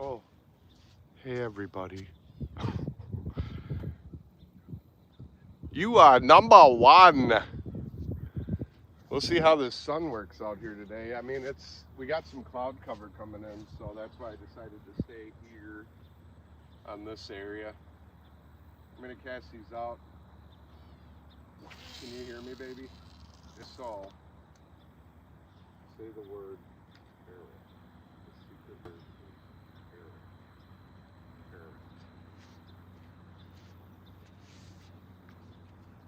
Oh, hey everybody. You are number one. We'll see how this sun works out here today. I mean, we got some cloud cover coming in, so that's why I decided to stay here on this area. I'm gonna cast these out. Can you hear me, baby? If so, say the word parrot. The secret word is parrot. Parrot.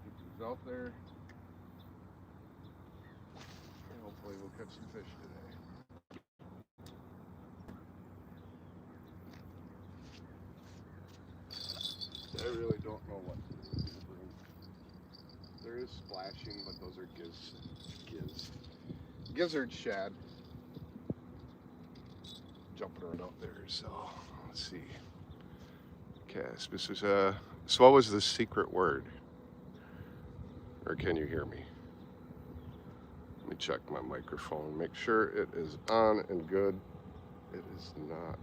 Keep these out there, and hopefully we'll catch some fish today. I really don't know what to bring. There is splashing, but those are gizzard shad jumping around out there. So let's see. Cast. This is So what was the secret word? Or can you hear me? Let me check my microphone. Make sure it is on and good. It is not.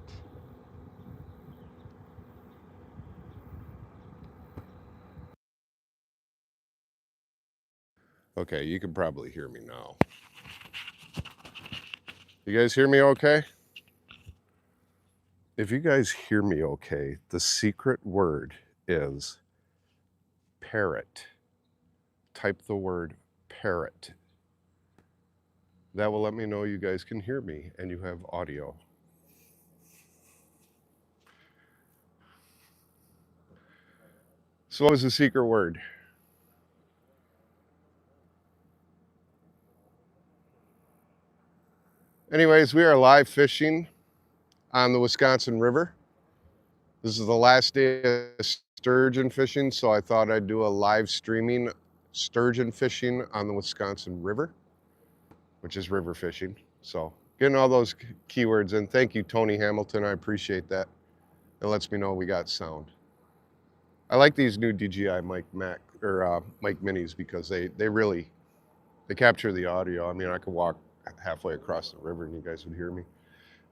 Okay, you can probably hear me now. You guys hear me okay? If you guys hear me okay, the secret word is parrot. Type the word parrot. That will let me know you guys can hear me and you have audio. So what was the secret word? Anyways, we are live fishing on the Wisconsin River. This is the last day of sturgeon fishing, so I thought I'd do a live streaming sturgeon fishing on the Wisconsin River, which is river fishing. So getting all those keywords in. Thank you, Tony Hamilton. I appreciate that. It lets me know we got sound. I like these new DJI mic minis because they capture the audio. I mean, I could walk halfway across the river and you guys would hear me.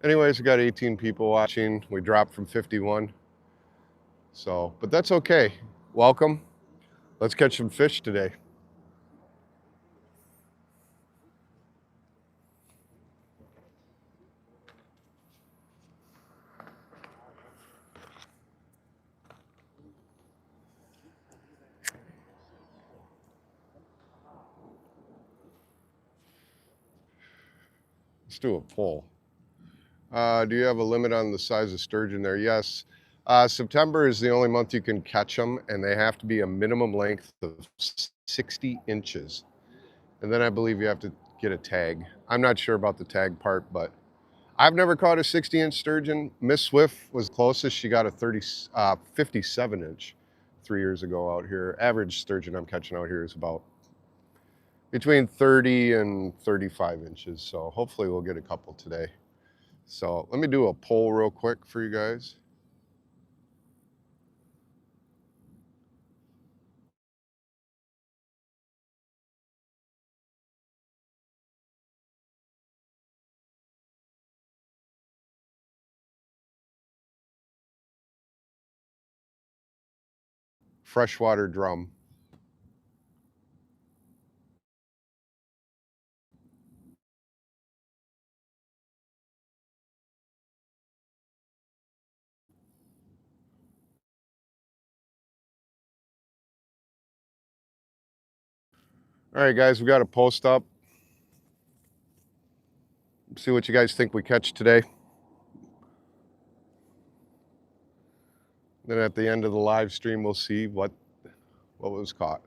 Anyways, we got 18 people watching. We dropped from 51. So, but that's okay. Welcome. Let's catch some fish today. Let's do a poll. Do you have a limit on the size of sturgeon there? Yes. September is the only month you can catch them, and they have to be a minimum length of 60 inches. And then I believe you have to get a tag. I'm not sure about the tag part, but I've never caught a 60-inch sturgeon. Miss Swift was closest. She got a 57-inch 3 years ago out here. Average sturgeon I'm catching out here is about between 30 and 35 inches. So hopefully we'll get a couple today. So let me do a poll real quick for you guys. Freshwater drum. All right, guys, we got a post up. See what you guys think we catch today. Then at the end of the live stream, we'll see what was caught.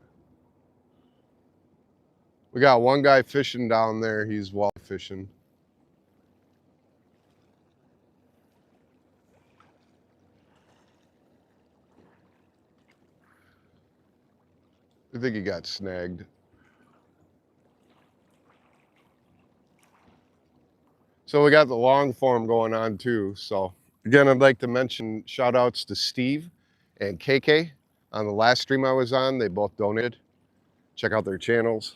We got one guy fishing down there. He's walleye fishing. I think he got snagged. So we got the long form going on too. So again, I'd like to mention shout outs to Steve and KK on the last stream I was on. They both donated. Check out their channels.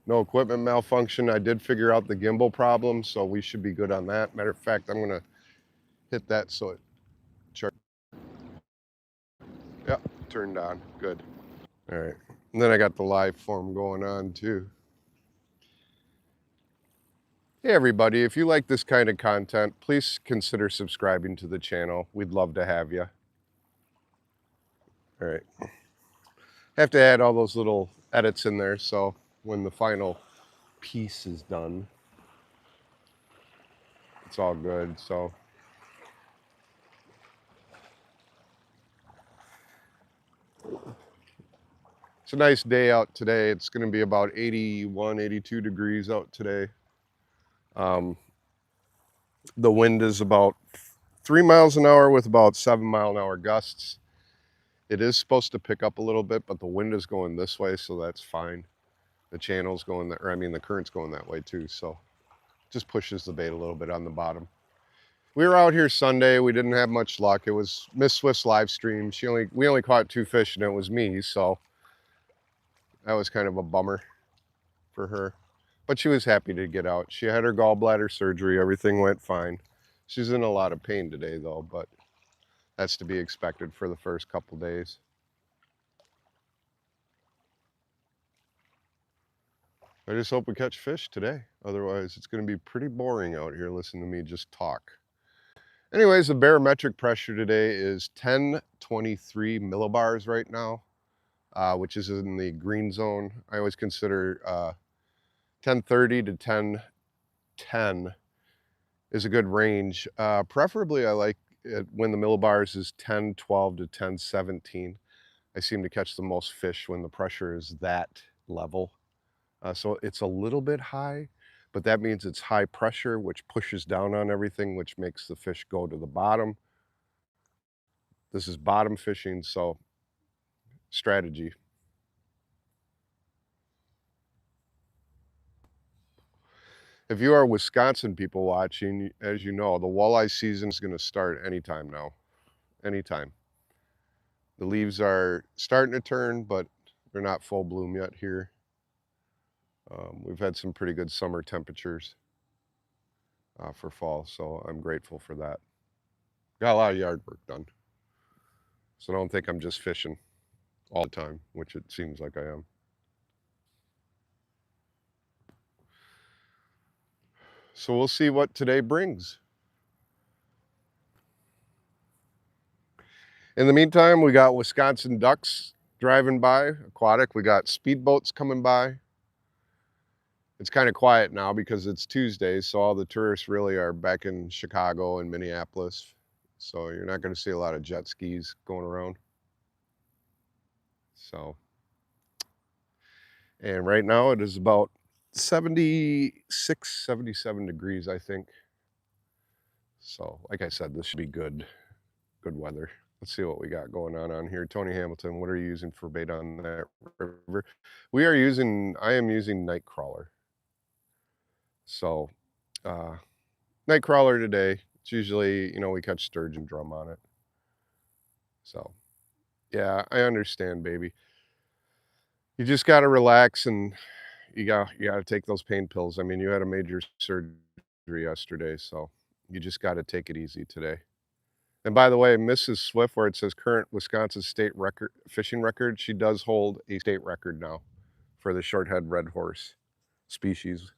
No equipment malfunction. I did figure out the gimbal problem, so we should be good on that. Matter of fact, I'm gonna hit that so it charges. Yep, turned on. Good. All right. And then I got the live form going on too. Hey everybody, if you like this kind of content, please consider subscribing to the channel. We'd love to have you. All right. Have to add all those little edits in there so when the final piece is done, it's all good. So it's a nice day out today. It's going to be about 81, 82 degrees out today. The wind is about 3 miles an hour with about 7-mile-an-hour gusts. It is supposed to pick up a little bit, but the wind is going this way, so that's fine. The channel's going that, or I mean the current's going that way too, so just pushes the bait a little bit on the bottom. We were out here Sunday. We didn't have much luck. It was Miss Swift's live stream. We only caught 2 fish, and it was me, so that was kind of a bummer for her. But she was happy to get out. She had her gallbladder surgery. Everything went fine. She's in a lot of pain today, though, but that's to be expected for the first couple days. I just hope we catch fish today. Otherwise, it's going to be pretty boring out here listening to me just talk. Anyways, the barometric pressure today is 1023 millibars right now, which is in the green zone. I always consider 1030 to 1010 is a good range. Preferably, I like it when the millibars is 1012 to 1017. I seem to catch the most fish when the pressure is that level. So it's a little bit high, but that means it's high pressure, which pushes down on everything, which makes the fish go to the bottom. This is bottom fishing, so strategy. If you are Wisconsin people watching, as you know, the walleye season is going to start anytime now. Anytime. The leaves are starting to turn, but they're not full bloom yet here. We've had some pretty good summer temperatures for fall, so I'm grateful for that. Got a lot of yard work done. So don't think I'm just fishing all the time, which it seems like I am. So we'll see what today brings. In the meantime, we got Wisconsin ducks driving by, aquatic. We got speedboats coming by. It's kind of quiet now because it's Tuesday, so all the tourists really are back in Chicago and Minneapolis. So you're not going to see a lot of jet skis going around. So, and right now it is about 76, 77 degrees, I think. So, like I said, this should be good weather. Let's see what we got going on here. Tony Hamilton, what are you using for bait on that river? I am using night crawler. So, night crawler today. It's usually, we catch sturgeon drum on it. So, yeah, I understand, baby. You just got to relax and you got to take those pain pills. I mean, you had a major surgery yesterday, so you just got to take it easy today. And by the way, Mrs. Swift, where it says current Wisconsin state record fishing record, she does hold a state record now for the shorthead red horse species.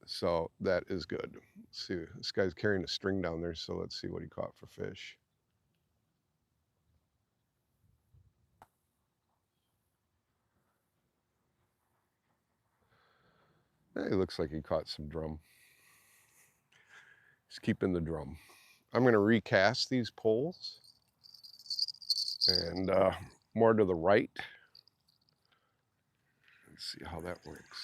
So that is good. Let's see, this guy's carrying a string down there, so let's see what he caught for fish. It looks like he caught some drum. He's keeping the drum. I'm going to recast these poles and more to the right. Let's see how that works.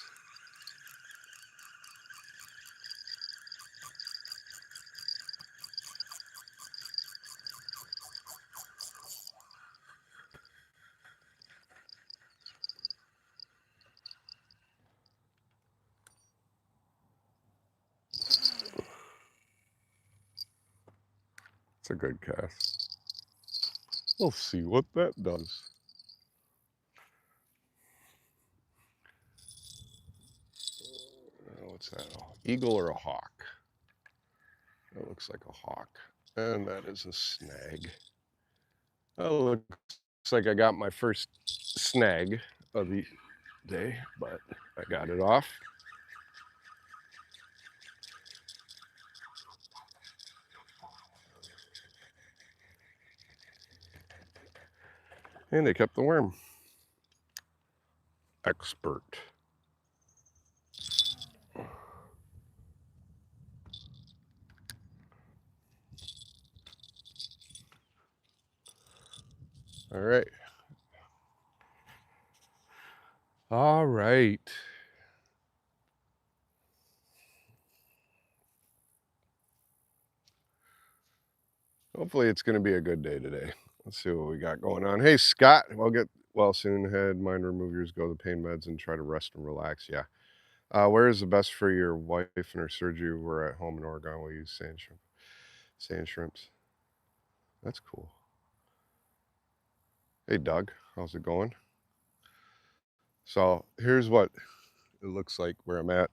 It's a good cast. We'll see what that does. eagle or a hawk? That looks like a hawk. And that is a snag. Oh, looks like I got my first snag of the day, but I got it off. And they kept the worm. Expert. All right. All right. Hopefully it's going to be a good day today. Let's see what we got going on. Hey, Scott, I'll get well soon. Head, mind remove yours, go to the pain meds and try to rest and relax. Yeah. Where is the best for your wife and her surgery? We're at home in Oregon. We use sand shrimp. Sand shrimps. That's cool. Hey, Doug, how's it going? So here's what it looks like where I'm at.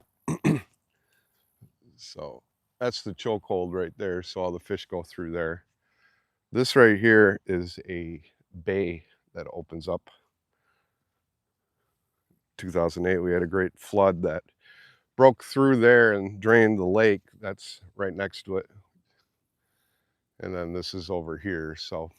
So that's the chokehold right there. So all the fish go through there. This right here is a bay that opens up. 2008, we had a great flood that broke through there and drained the lake. That's right next to it. And then this is over here. So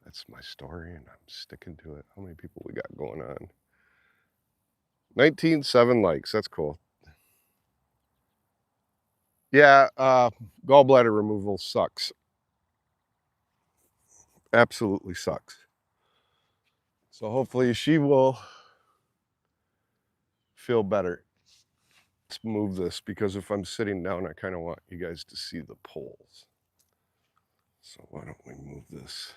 that's my story and I'm sticking to it. How many people we got going on? 19.7 likes. That's cool. Yeah, gallbladder removal sucks. Absolutely sucks. So hopefully she will feel better. Let's move this because if I'm sitting down, I kind of want you guys to see the poles. So why don't we move this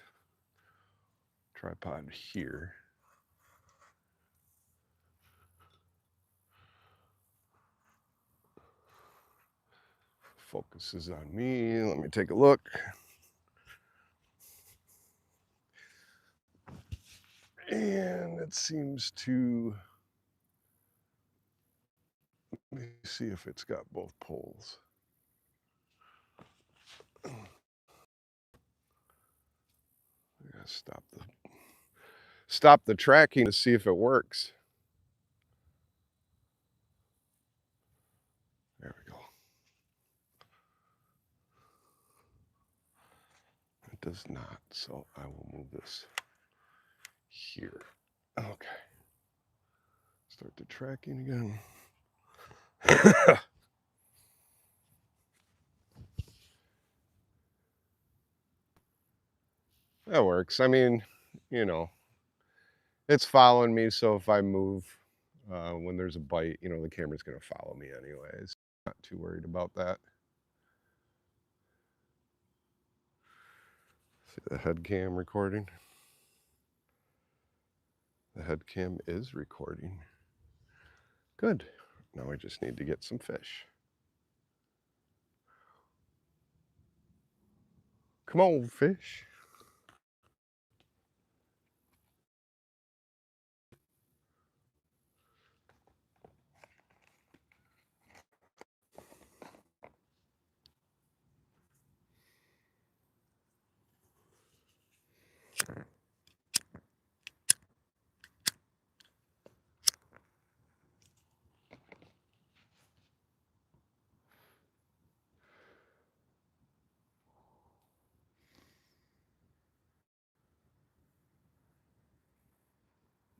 tripod here? Focuses on me. Let me take a look. And it seems to, let me see if it's got both poles. I gotta stop the tracking to see if it works. There we go. It does not, so I will move this here. Okay. Start the tracking again. That works. I mean, you know, it's following me, so if I move when there's a bite, you know, the camera's going to follow me anyways. Not too worried about that. See the head cam recording? The head cam is recording. Good. Now I just need to get some fish. Come on, fish.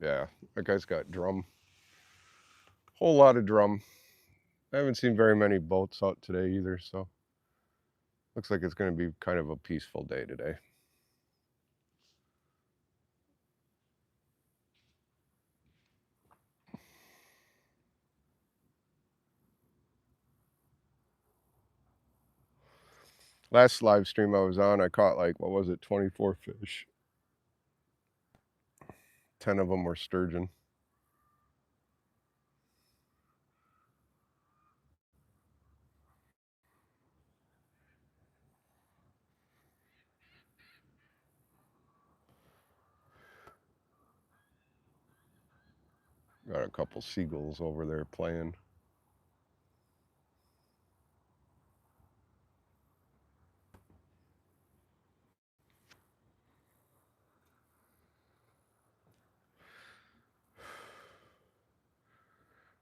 Yeah, that guy's got drum. Whole lot of drum. I haven't seen very many boats out today either, so looks like it's going to be kind of a peaceful day today. Last live stream I was on, I caught like, what was it, 24 fish. 10 of them were sturgeon. Got a couple seagulls over there playing.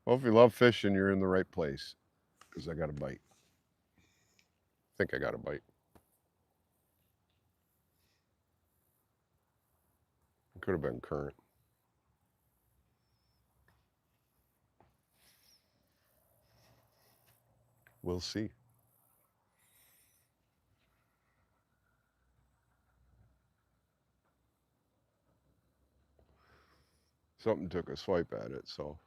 Well, if you love fishing, you're in the right place. Because I got a bite. I think I got a bite. It could have been current. We'll see. Something took a swipe at it, so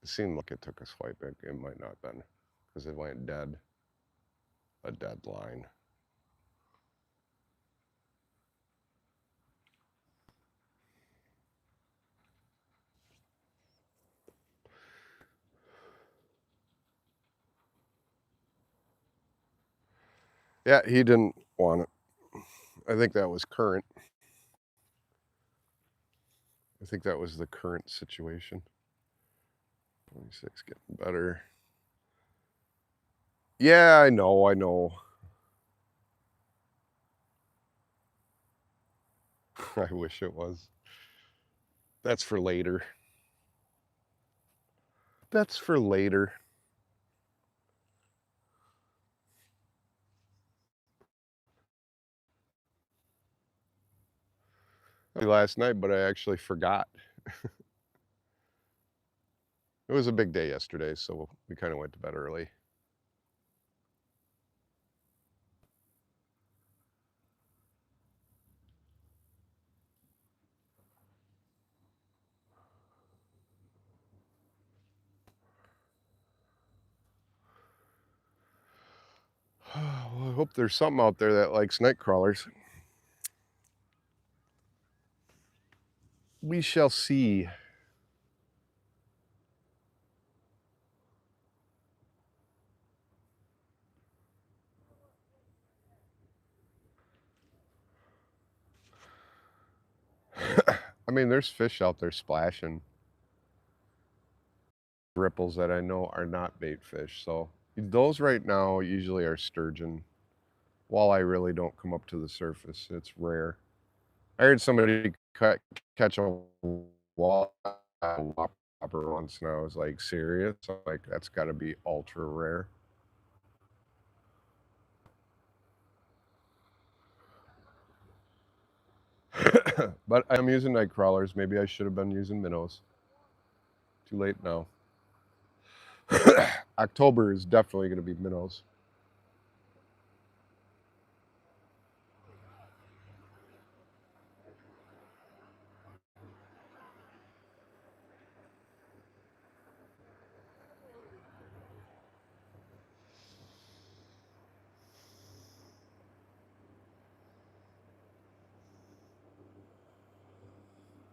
it seemed like it took a swipe. It might not have been, because it went dead. A dead line. Yeah, he didn't want it. I think that was current. I think that was the current situation. 26 getting better. Yeah, I know. I wish it was. That's for later. That's for later. Last night, but I actually forgot. It was a big day yesterday, so we kind of went to bed early. Well, I hope there's something out there that likes night crawlers. We shall see. I mean, there's fish out there splashing. Ripples that I know are not bait fish. So those right now usually are sturgeon. Walleye really don't come up to the surface. It's rare. I heard somebody catch a walleye whopper once, and I was like, serious? Like, that's got to be ultra rare. But I'm using night crawlers. Maybe I should have been using minnows. Too late now. October is definitely going to be minnows.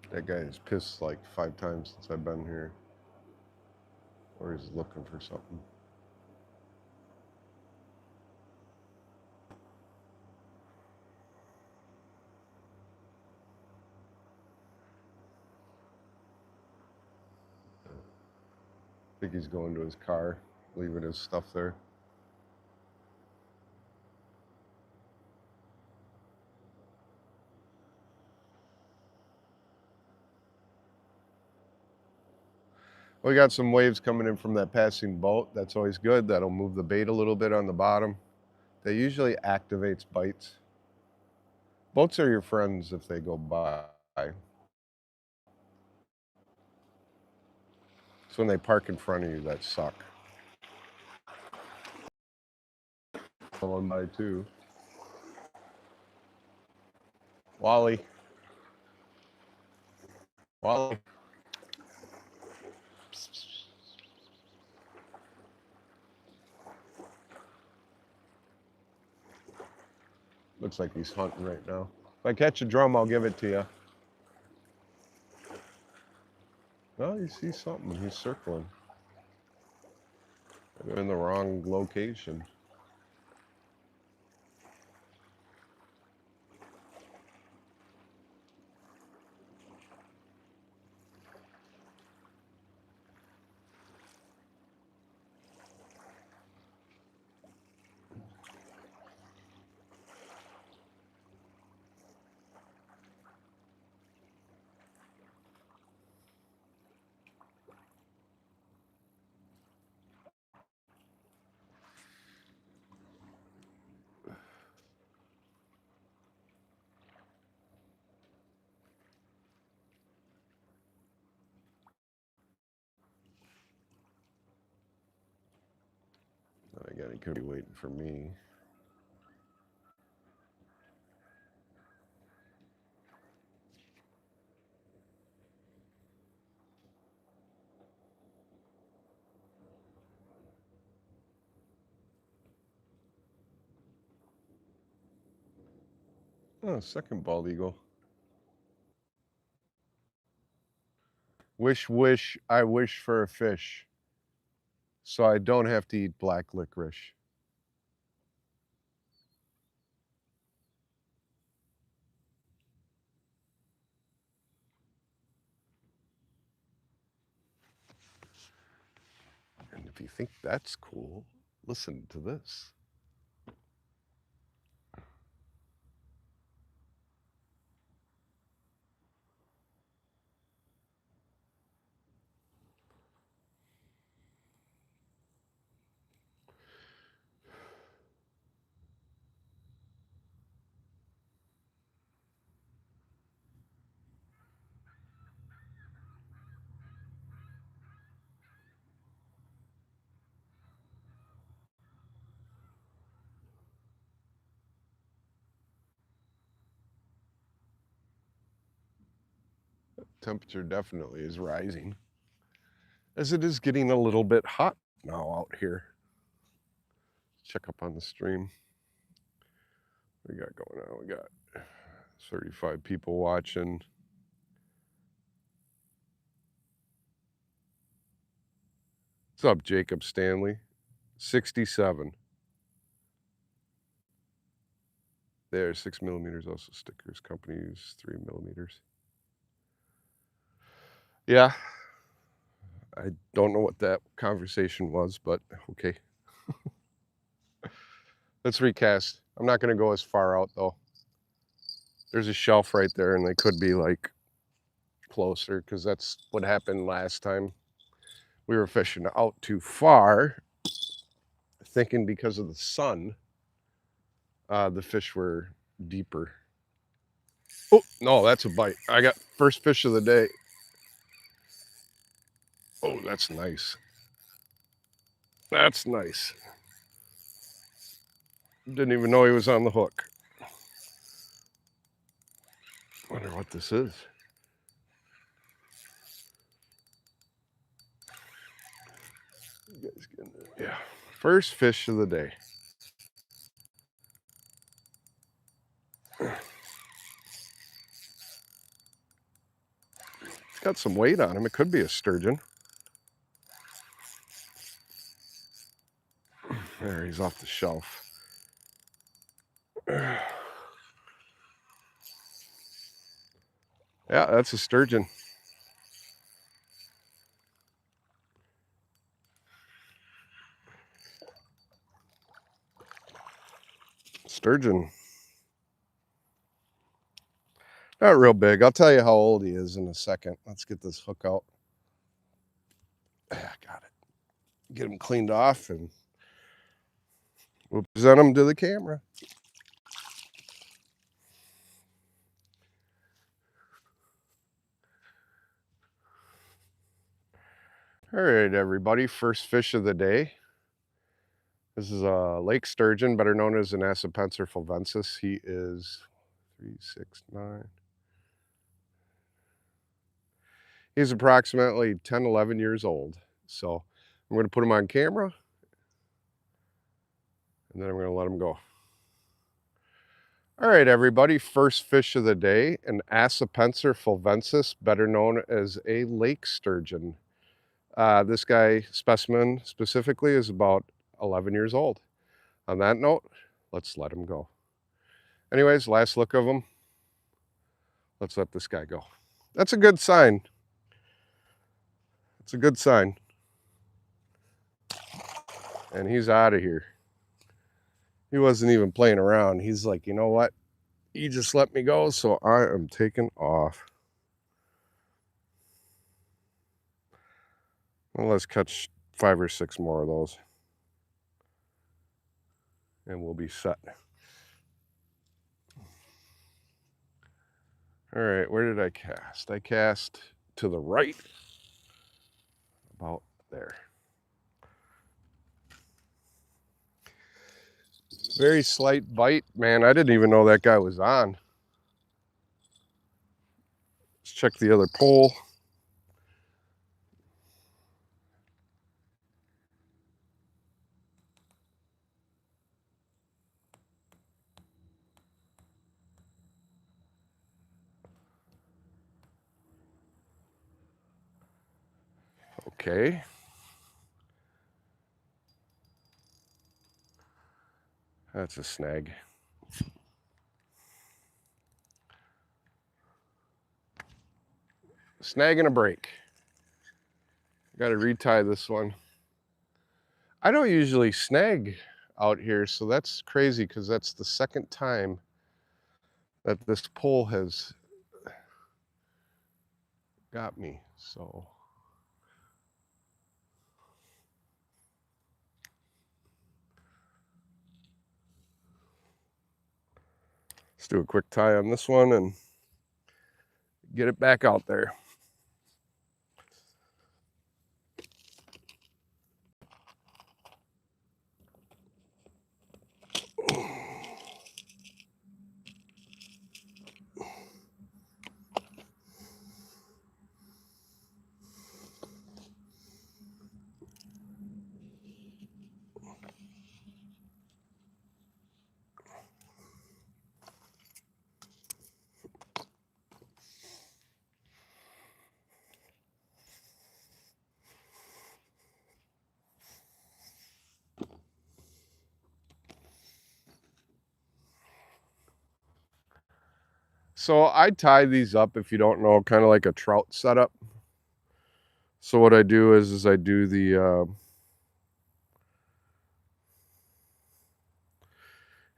That guy has pissed like 5 times since I've been here. Or he's looking for something. I think he's going to his car, leaving his stuff there. We got some waves coming in from that passing boat. That's always good. That'll move the bait a little bit on the bottom. That usually activates bites. Boats are your friends if they go by. It's when they park in front of you that suck. Going by too. Wally. Wally. Looks like he's hunting right now. If I catch a drum, I'll give it to you. No, you see something. He's circling. I'm in the wrong location. He could be waiting for me. Oh, second bald eagle. Wish, wish, I wish for a fish, so I don't have to eat black licorice. And if you think that's cool, listen to this. Temperature definitely is rising, as it is getting a little bit hot now out here. Check up on the stream. What we got going on? We got 35 people watching. What's up, Jacob Stanley? 67. There, 6 millimeters, also stickers. Companies, 3 millimeters. Yeah. I don't know what that conversation was, but okay. Let's recast. I'm not going to go as far out, though. There's a shelf right there, and they could be, like, closer, because that's what happened last time. We were fishing out too far, thinking because of the sun, the fish were deeper. Oh, no, that's a bite. I got first fish of the day. Oh, that's nice. That's nice. Didn't even know he was on the hook. Wonder what this is. You guys getting it? Yeah. First fish of the day. It's got some weight on him. It could be a sturgeon. There, he's off the shelf. Yeah, that's a sturgeon. Sturgeon. Not real big. I'll tell you how old he is in a second. Let's get this hook out. Got it. Get him cleaned off, and we'll present him to the camera. All right, everybody. First fish of the day. This is a lake sturgeon, better known as an Asapenser fulvensis. He is 3, 6, 9. He's approximately 10, 11 years old. So I'm going to put him on camera, and then I'm going to let him go. All right, everybody, first fish of the day, an Asapenser fulvensis, better known as a lake sturgeon. This guy, specimen specifically, is about 11 years old. On that note, let's let him go. Anyways, last look of him. Let's let this guy go. That's a good sign. It's a good sign. And he's out of here. He wasn't even playing around. He's like, you know what? You just let me go, so I am taking off. Well, let's catch 5 or 6 more of those, and we'll be set. All right, where did I cast? I cast to the right, about there. Very slight bite. Man, I didn't even know that guy was on. Let's check the other pole. Okay. That's a snag. Snag and a break. Got to retie this one. I don't usually snag out here, so that's crazy because that's the second time that this pole has got me. So let's do a quick tie on this one and get it back out there. So I tie these up, if you don't know, kind of like a trout setup. So what I do is I do the,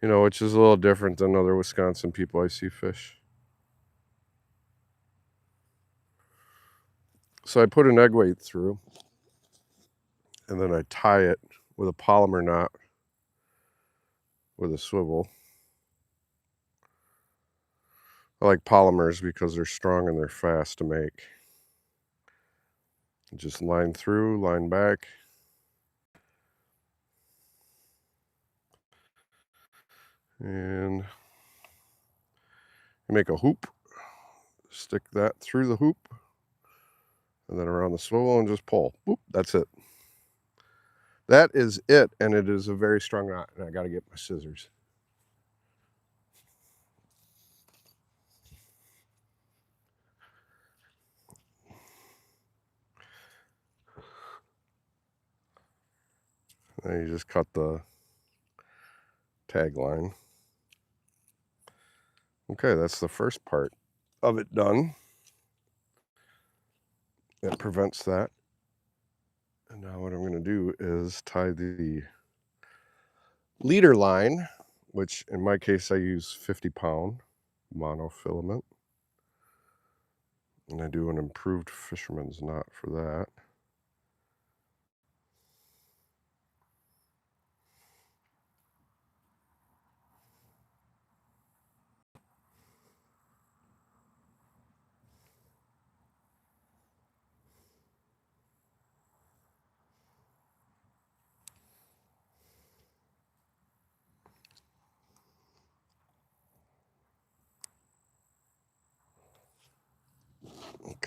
which is a little different than other Wisconsin people I see fish. So I put an egg weight through, and then I tie it with a polymer knot with a swivel. I like polymers because they're strong and they're fast to make. Just line through, line back. And you make a hoop, stick that through the hoop, and then around the swivel and just pull. Boop, that's it. That is it, and it is a very strong knot, and I got to get my scissors. And you just cut the tag line. Okay, that's the first part of it done. It prevents that. And now what I'm going to do is tie the leader line, which in my case I use 50-pound monofilament. And I do an improved fisherman's knot for that.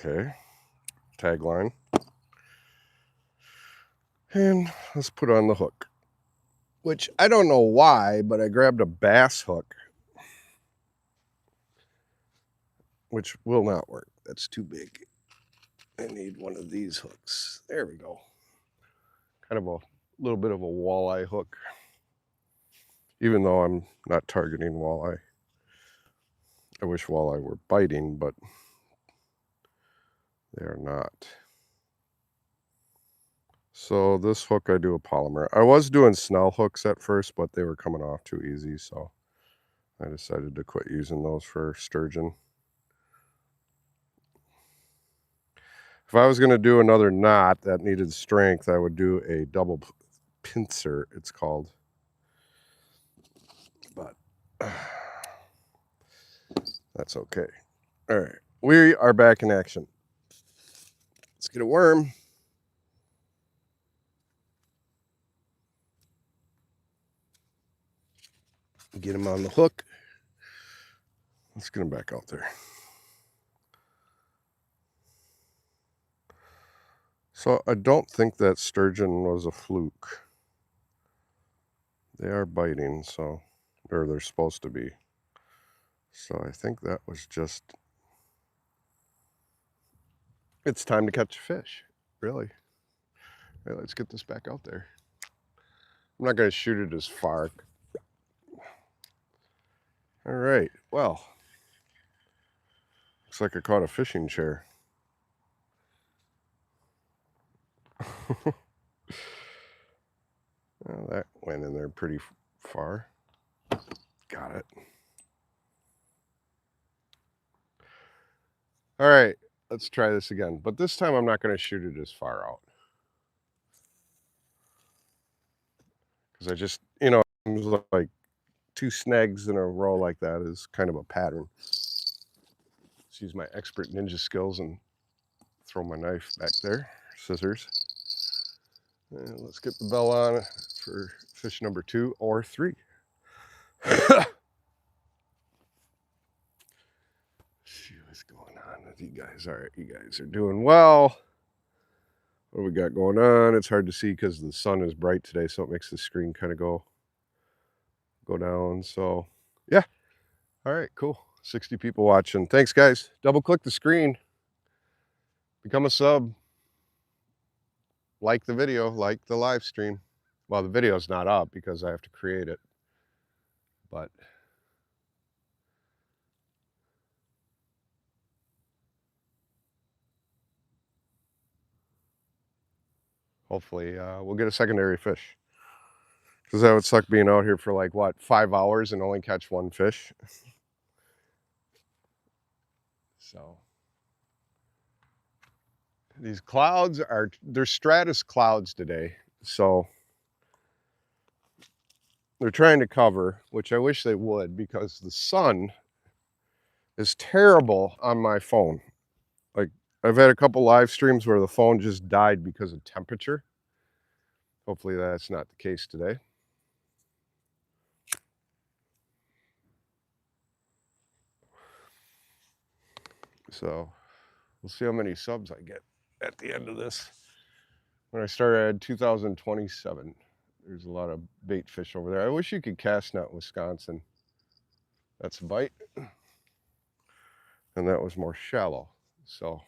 Okay, tag line. And let's put on the hook, which I don't know why, but I grabbed a bass hook, which will not work. That's too big. I need one of these hooks. There we go. Kind of a little bit of a walleye hook, even though I'm not targeting walleye. I wish walleye were biting, but they are not. So this hook, I do a polymer. I was doing Snell hooks at first, but they were coming off too easy, so I decided to quit using those for sturgeon. If I was going to do another knot that needed strength, I would do a double pincer, it's called. But that's okay. All right, we are back in action. Let's get a worm. Get him on the hook. Let's get him back out there. So I don't think that sturgeon was a fluke. They are biting, so, or they're supposed to be. So I think that was just, it's time to catch a fish, really. Hey, let's get this back out there. I'm not going to shoot it as far. All right, well, looks like I caught a fishing chair. Well, that went in there pretty far. Got it. All right, let's try this again. But this time I'm not going to shoot it as far out. Because I just, you know, like 2 snags in a row like that is kind of a pattern. Let's use my expert ninja skills and throw my knife back there, scissors. And let's get the bell on for fish number 2 or 3. See what's going on with you guys. All right, you guys are doing well. What do we got going on? It's hard to see because the sun is bright today, so it makes the screen kind of go down. So yeah. All right, cool. 60 people watching. Thanks, guys. Double click the screen. Become a sub. Like the video, like the live stream. Well, the video's not up because I have to create it. But hopefully we'll get a secondary fish. Because that would suck being out here for like, what, 5 hours and only catch 1 fish. So these clouds are, they're stratus clouds today. So they're trying to cover, which I wish they would, because the sun is terrible on my phone. Like, I've had a couple live streams where the phone just died because of temperature. Hopefully that's not the case today. So we'll see how many subs I get at the end of this. When I started, I had 2,027. There's a lot of bait fish over there. I wish you could cast net Wisconsin. That's a bite. And that was more shallow. So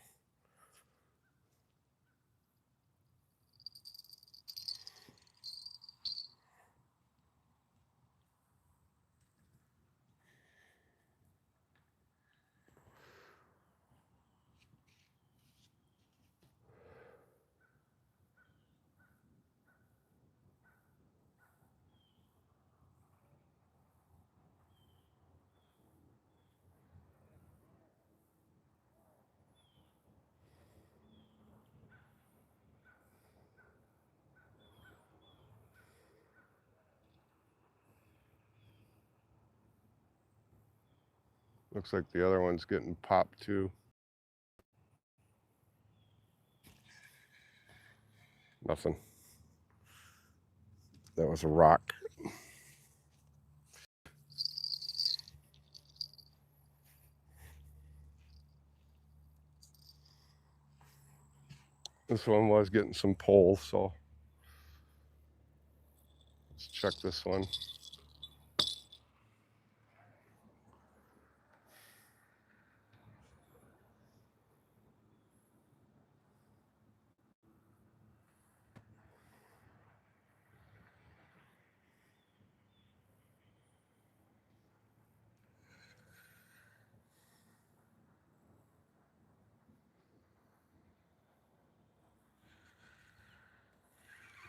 looks like the other one's getting popped too. Nothing. That was a rock. This one was getting some pole, so let's check this one.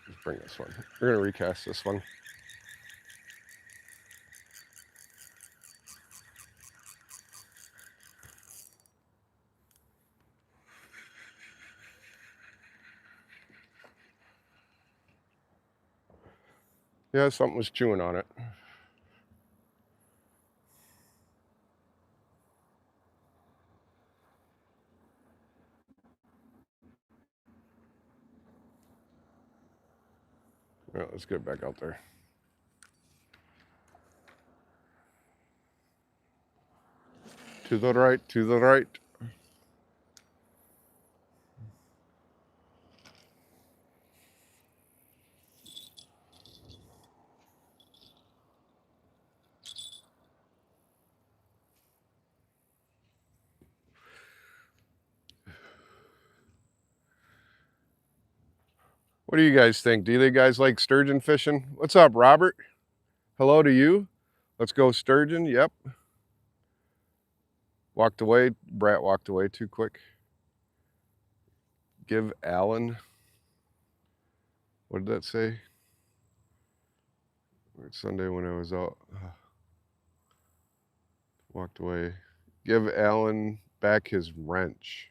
Let's bring this one. We're gonna recast this one. Yeah, something was chewing on it. All right, let's get back out there. To the right, to the right. What do you guys think? Do you guys like sturgeon fishing? What's up, Robert? Hello to you. Let's go sturgeon. Yep. Walked away. Brat walked away too quick. Give Alan. What did that say? Sunday when I was out. Walked away. Give Alan back his wrench.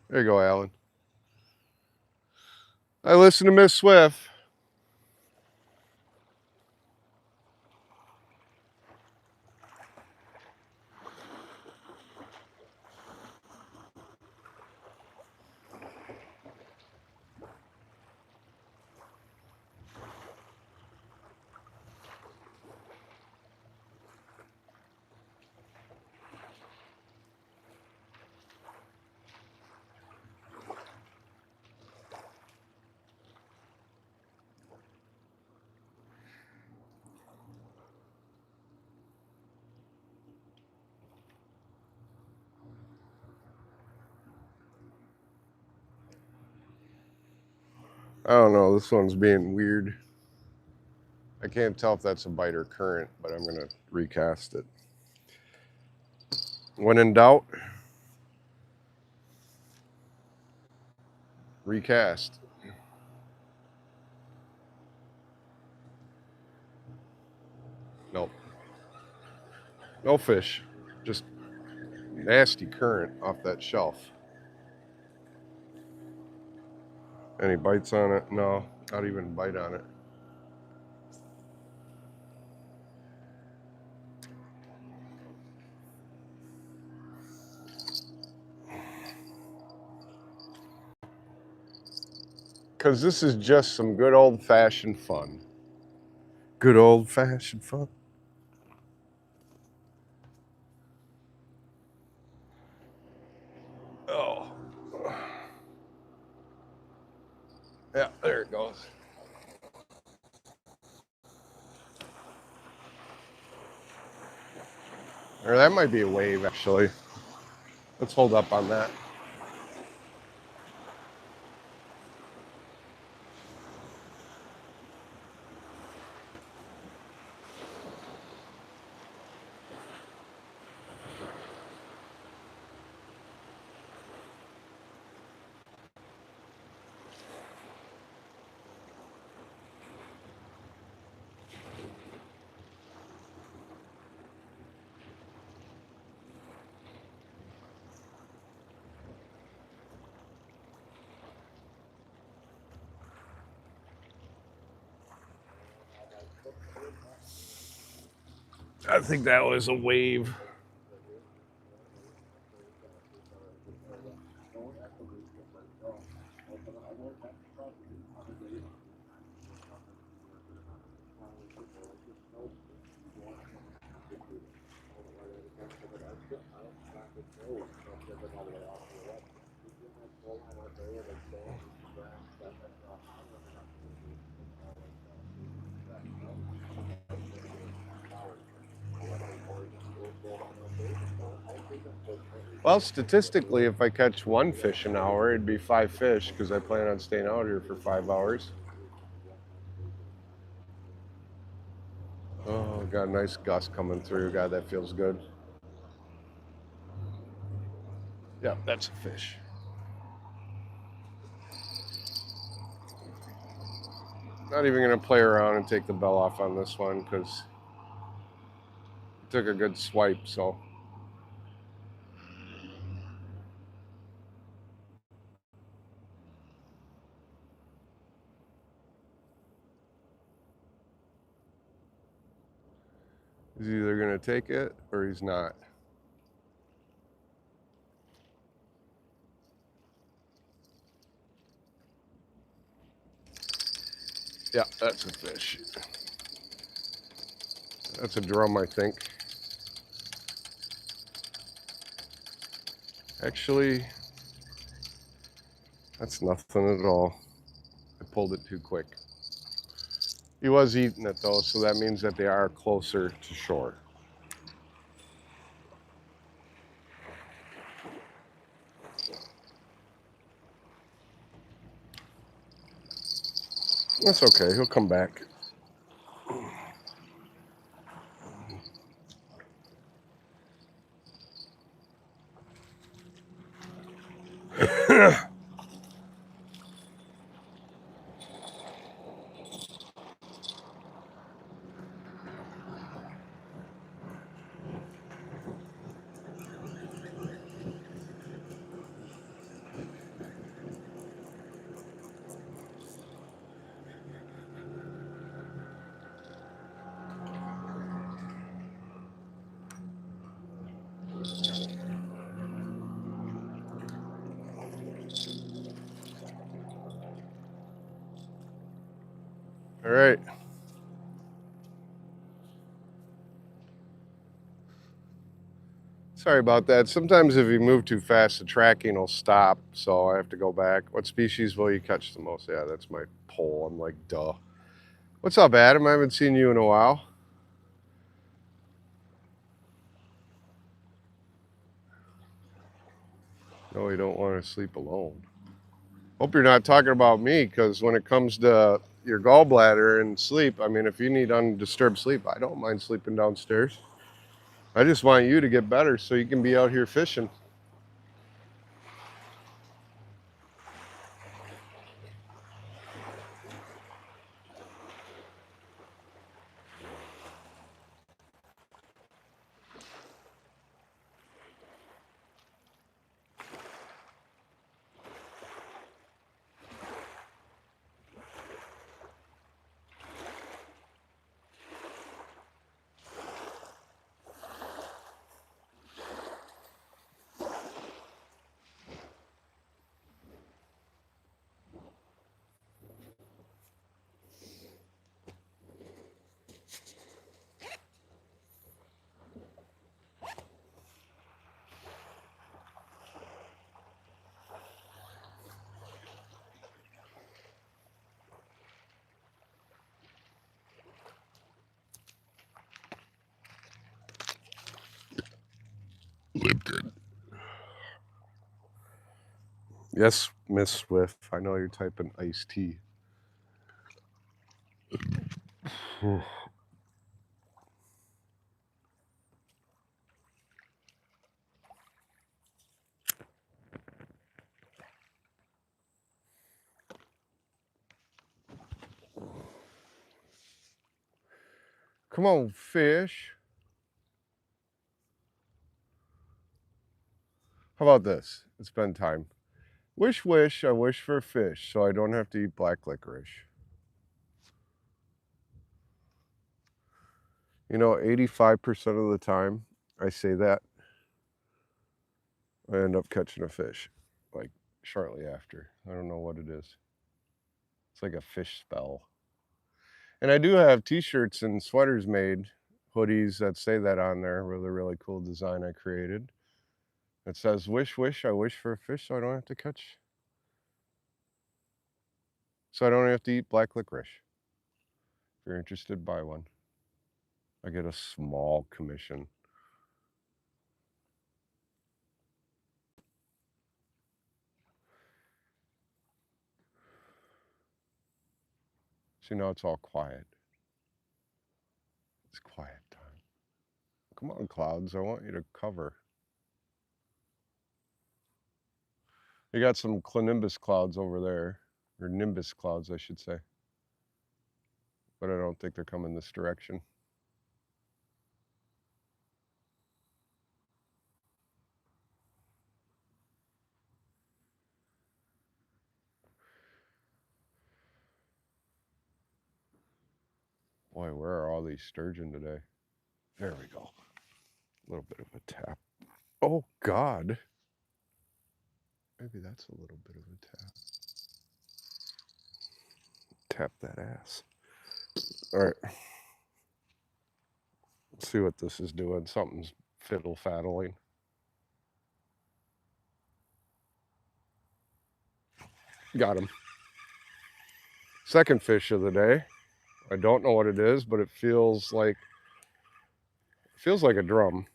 There you go, Alan. I listen to Miss Swift. I don't know. This one's being weird. I can't tell if that's a bite or current, but I'm going to recast it. When in doubt, recast. Nope. No fish. Just nasty current off that shelf. Any bites on it? No, not even a bite on it. Because this is just some good old-fashioned fun. Good old-fashioned fun. Oh. Yeah, there it goes. Or that might be a wave, actually. Let's hold up on that. I think that was a wave. Well, statistically, if I catch one fish an hour, it'd be 5 fish because I plan on staying out here for 5 hours. Oh, got a nice gust coming through. God, that feels good. Yeah, that's a fish. Not even going to play around and take the bell off on this one because it took a good swipe, so. He's either going to take it or he's not. Yeah, that's a fish. That's a drum, I think. Actually, that's nothing at all. I pulled it too quick. He was eating it though, so that means that they are closer to shore. That's okay, he'll come back. All right. Sorry about that. Sometimes if you move too fast, the tracking will stop, so I have to go back. What species will you catch the most? Yeah, that's my pole. I'm like, duh. What's up, Adam? I haven't seen you in a while. No, you don't want to sleep alone. Hope you're not talking about me, because when it comes to your gallbladder and sleep, I mean, if you need undisturbed sleep, I don't mind sleeping downstairs. I just want you to get better so you can be out here fishing. Lipton. Yes, Miss Swift. I know you're typing iced tea. Come on, fish. How about this? It's been time. Wish, wish, I wish for a fish so I don't have to eat black licorice. You know, 85% of the time I say that, I end up catching a fish, like shortly after. I don't know what it is. It's like a fish spell. And I do have t-shirts and sweaters made, hoodies that say that on there with a really cool design I created. It says, wish, wish, I wish for a fish so I don't have to catch, so I don't have to eat black licorice. If you're interested, buy one. I get a small commission. See, now it's all quiet. It's quiet time. Come on, clouds, I want you to cover. You got some clonimbus clouds over there, or nimbus clouds, I should say. But I don't think they're coming this direction. Boy, where are all these sturgeon today? There we go. A little bit of a tap. Oh, God. Maybe that's a little bit of a tap. tap that ass. All right. Let's see what this is doing. Something's fiddle-faddling. Got him. Second fish of the day. I don't know what it is, but it feels like a drum.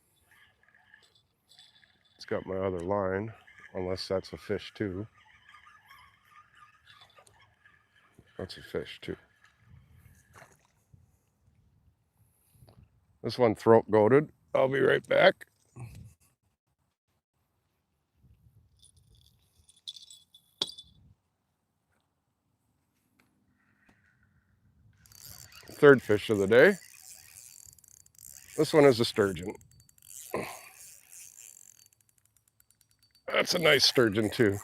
It's got my other line, unless that's a fish too. That's a fish too. This one throat goated. I'll be right back. Third fish of the day. This one is a sturgeon. That's a nice sturgeon too.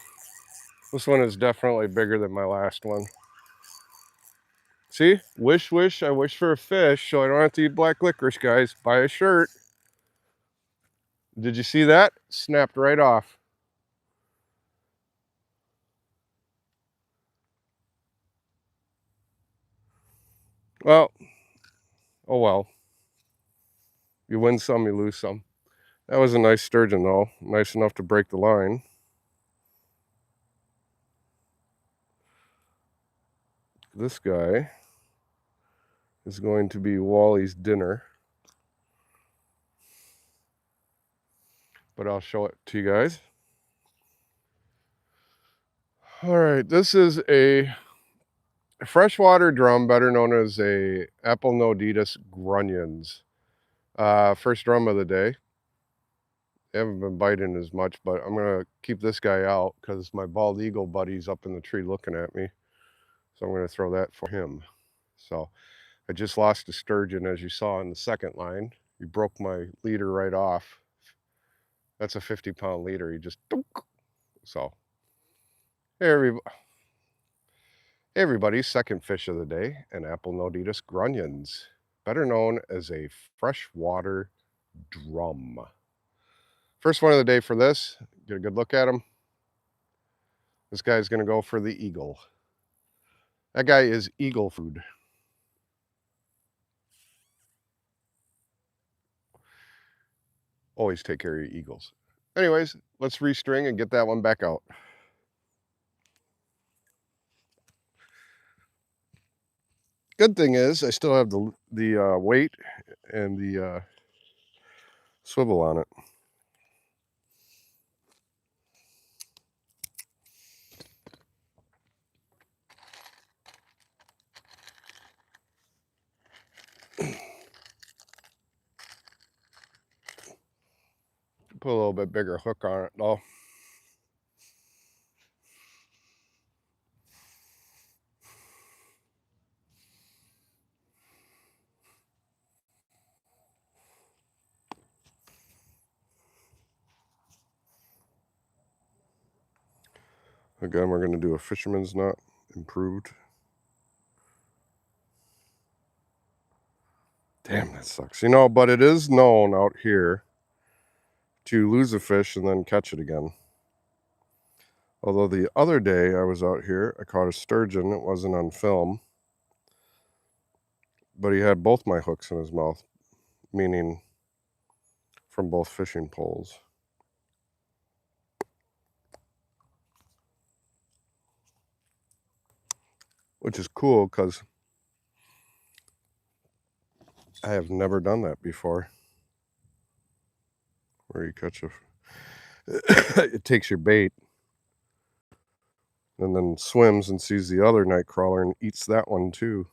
This one is definitely bigger than my last one. See? Wish, I wish for a fish so I don't have to eat black licorice, guys. Buy a shirt. Did you see that? Snapped right off. Well, oh well. You win some, you lose some. That was a nice sturgeon though. Nice enough to break the line. This guy is going to be Wally's dinner. But I'll show it to you guys. All right, this is a freshwater drum, better known as a Apelnoditis grunions. First drum of the day. They haven't been biting as much, but I'm gonna keep this guy out because my bald eagle buddy's up in the tree looking at me. So I'm gonna throw that for him. So I just lost a sturgeon, as you saw in the second line. He broke my leader right off. That's a 50-pound leader. He just, so. Hey, everybody, second fish of the day, an Apelnoditis grunions, better known as a freshwater drum. First one of the day for this. Get a good look at him. This guy's gonna go for the eagle. That guy is eagle food. Always take care of your eagles. Anyways, let's restring and get that one back out. Good thing is I still have the weight and the swivel on it. Put a little bit bigger hook on it though. Again, we're going to do a fisherman's knot improved. Damn, that sucks. You know, but it is known out here to lose a fish and then catch it again. Although the other day I was out here, I caught a sturgeon. It wasn't on film, but he had both my hooks in his mouth, meaning from both fishing poles. Which is cool because I have never done that before. Where you catch it takes your bait and then swims and sees the other night crawler and eats that one too.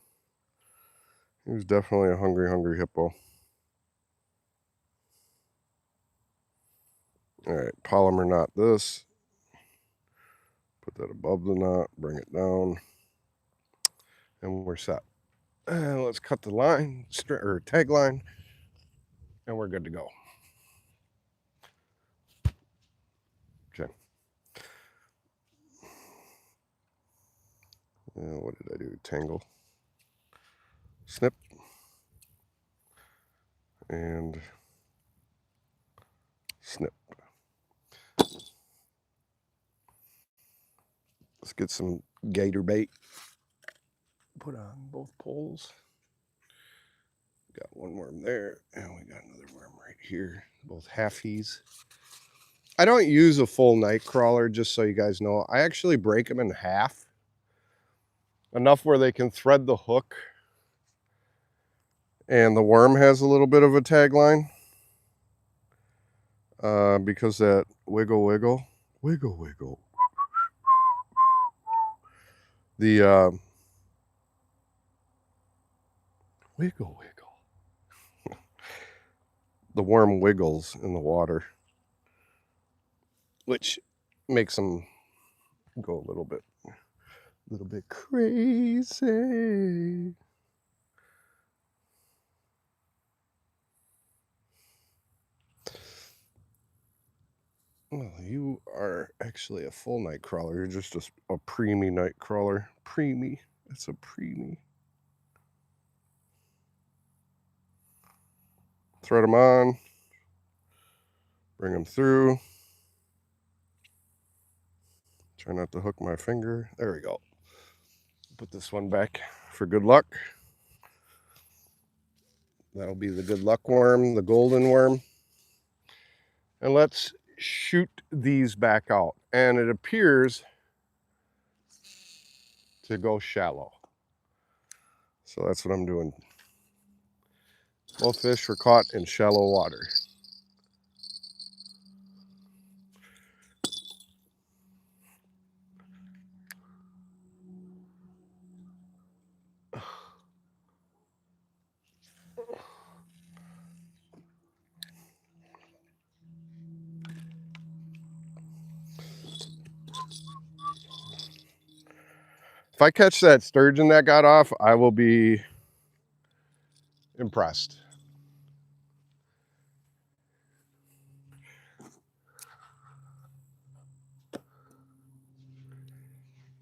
He was definitely a hungry hippo. All right, polymer knot this. Put that above the knot, bring it down, and we're set. And let's cut the line, or tag line, and we're good to go. Okay. What did I do? Tangle, snip, and snip. Let's get some gator bait. put on both poles. Got one worm there, and we got another worm right here. Both halfies. I don't use a full night crawler, just so you guys know. I actually break them in half. Enough where they can thread the hook. And the worm has a little bit of a tagline. Because that wiggle, wiggle, wiggle, wiggle. The wiggle, wiggle. The worm wiggles in the water, which makes them go a little bit crazy. Well, you are actually a full night crawler. You're just a preemie night crawler. Preemie. It's a preemie. Thread them on. Bring them through. Try not to hook my finger. There we go. Put this one back for good luck. That'll be the good luck worm, the golden worm. And let's shoot these back out. And it appears to go shallow. So that's what I'm doing. Both fish were caught in shallow water. If I catch that sturgeon that got off, I will be impressed.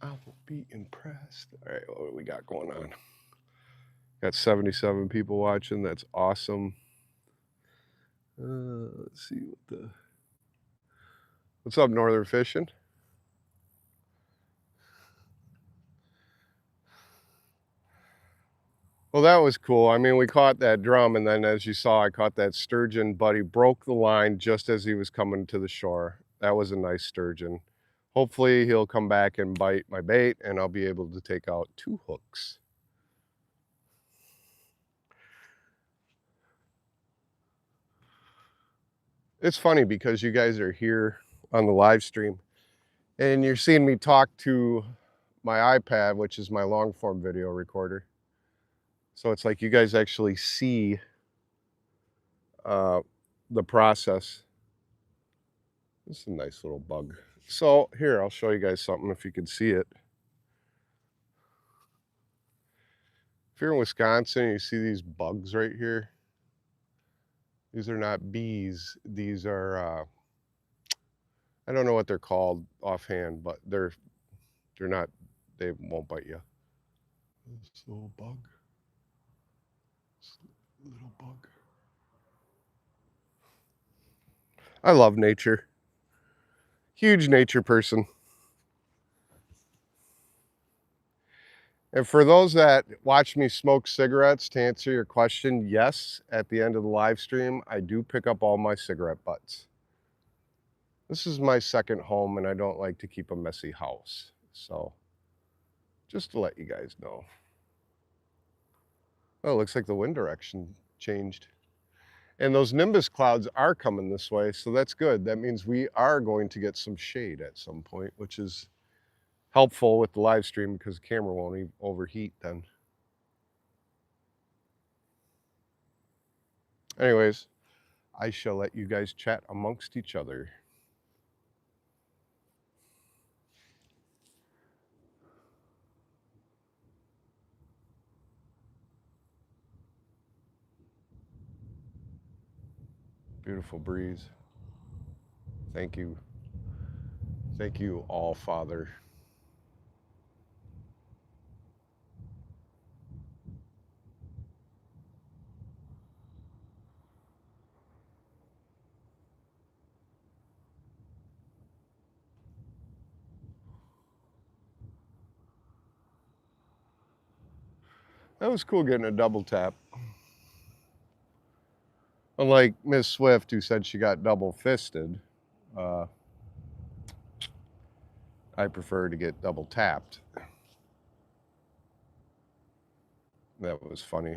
I will be impressed. All right, what do we got going on? Got 77 people watching. That's awesome. Let's see what's up, Northern Fishing. Well, that was cool. I mean, we caught that drum, and then as you saw, I caught that sturgeon, but he broke the line just as he was coming to the shore. That was a nice sturgeon. Hopefully he'll come back and bite my bait, and I'll be able to take out 2 hooks. It's funny because you guys are here on the live stream, and you're seeing me talk to my iPad, which is my long form video recorder. So it's like you guys actually see the process. This is a nice little bug. So here, I'll show you guys something if you can see it. If you're in Wisconsin, you see these bugs right here. These are not bees. These are, I don't know what they're called offhand, but they're not, they won't bite you. This little bug. This little bug. I love nature. Huge nature person. And for those that watch me smoke cigarettes, to answer your question, yes, at the end of the live stream, I do pick up all my cigarette butts. This is my second home, and I don't like to keep a messy house. So, just to let you guys know. Oh, it looks like the wind direction changed. And those nimbus clouds are coming this way, so that's good. That means we are going to get some shade at some point, which is helpful with the live stream because the camera won't even overheat then. Anyways, I shall let you guys chat amongst each other. Beautiful breeze. Thank you. Thank you, all Father. That was cool getting a double tap. Unlike Miss Swift, who said she got double fisted, I prefer to get double tapped. That was funny.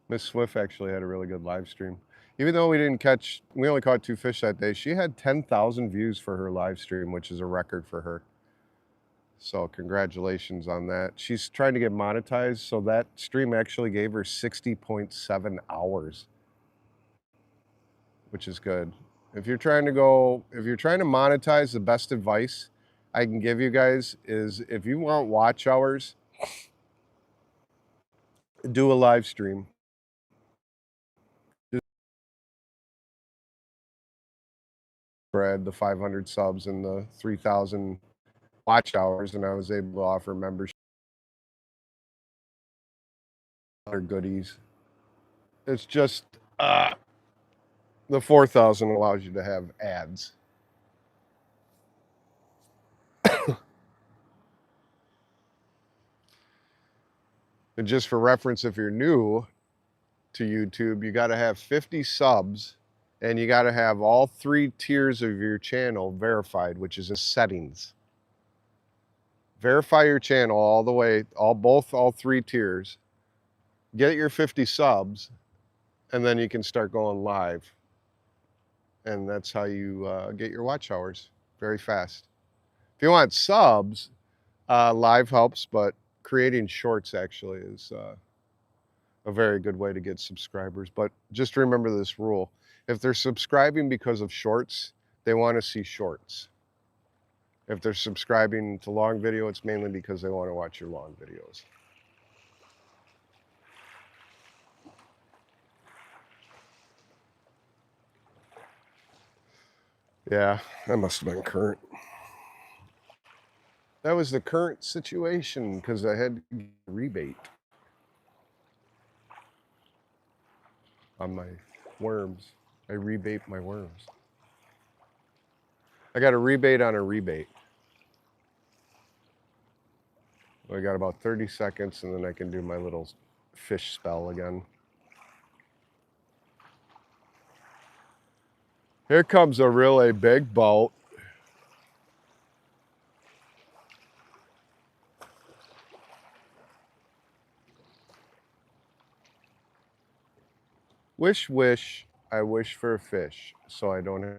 Miss Swift actually had a really good live stream. Even though we only caught 2 fish that day, she had 10,000 views for her live stream, which is a record for her. So congratulations on that. She's trying to get monetized, so that stream actually gave her 60.7 hours, which is good. If you're trying to monetize, the best advice I can give you guys is if you want watch hours, do a live stream. Just spread the 500 subs and the 3,000 watch hours, and I was able to offer membership or goodies. It's just the 4,000 allows you to have ads. And just for reference, if you're new to YouTube, you got to have 50 subs and you got to have all 3 tiers of your channel verified, which is in settings. Verify your channel all the way, all 3 tiers. Get your 50 subs, and then you can start going live. And that's how you get your watch hours very fast. If you want subs, live helps, but creating shorts actually is a very good way to get subscribers. But just remember this rule. If they're subscribing because of shorts, they want to see shorts. If they're subscribing to long video, it's mainly because they want to watch your long videos. Yeah, that must have been current. That was the current situation because I had to rebate on my worms. I rebate my worms. I got a rebate on a rebate. I got about 30 seconds and then I can do my little fish spell again. Here comes a really big boat. Wish, I wish for a fish so I don't have